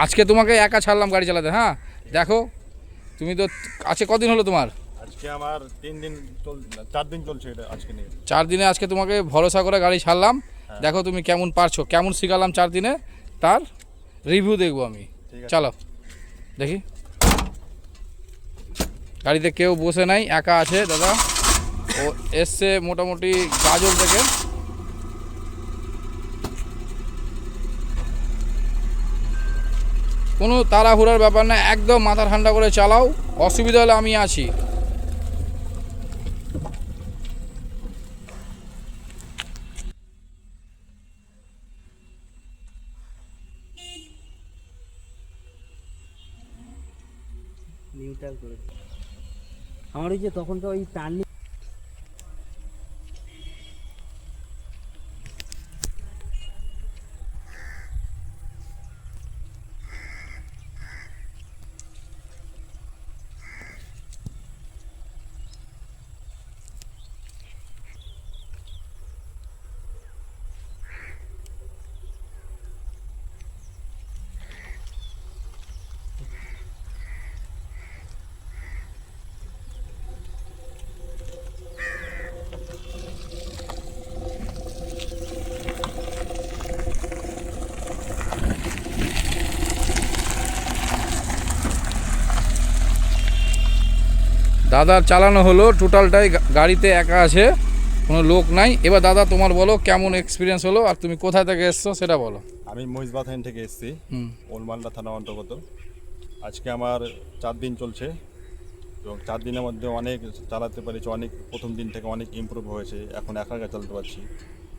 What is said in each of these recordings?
আজকে তোমাকে একা ছাড়লাম গাড়ি চালাতে। হ্যাঁ দেখো তুমি তো আজকে কদিন হলো তোমার? আজকে আমার 4 দিন চলছে এটা আজকে নিয়ে। 4 দিনে আজকে তোমাকে ভরসা করে গাড়ি ছাড়লাম। দেখো তুমি কেমন পারছো, কেমন শিখালাম 4 দিনে, তার রিভিউ দেখবো আমি। চলো দেখি। গাড়িতে কেউ বসে নাই, একা আছে দাদা। ও এসছে মোটামুটি গাজল থেকে। কোনো তাড়াহুড়ার ব্যাপার না, একদম মাথা ঠান্ডা করে চালাও। অসুবিধা হলে আমি আছি। আমার ওই যে তখন তো ওই টার্নিং দাদার চালানো হলো টোটালটাই, গাড়িতে একা আছে, কোনো লোক নাই। এবার দাদা তোমার বলো কেমন এক্সপিরিয়েন্স হলো, আর তুমি কোথা থেকে এসছো সেটা বলো। আমি মহিষবাথান থেকে এসেছি, ওলমালদা থানা অন্তর্গত। আজকে আমার 4 দিন চলছে এবং 4 দিনের মধ্যে অনেক চালাতে পেরেছি। অনেক প্রথম দিন থেকে অনেক ইমপ্রুভ হয়েছে, এখন একা একা চালাতে পারছি।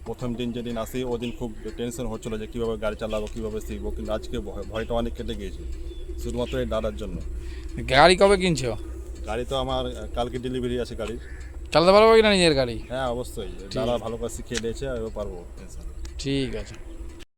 প্রথম দিন যেদিন আসি ওদিন খুব টেনশন হচ্ছিলো যে কীভাবে গাড়ি চালাবো, কীভাবে শিখবো, কিন্তু আজকে ভয়টা অনেক কেটে গিয়েছে, শুধুমাত্র এই দাদার জন্য। গাড়ি কবে কিনছো? গাড়ি তো আমার কালকে ডেলিভারি আছে গাড়ির। চালাতে পারবো কিনা নিজের গাড়ি? হ্যাঁ অবশ্যই, দাদা ভালো করে শিখিয়ে দিয়েছে, আমিও পারবো। ঠিক আছে।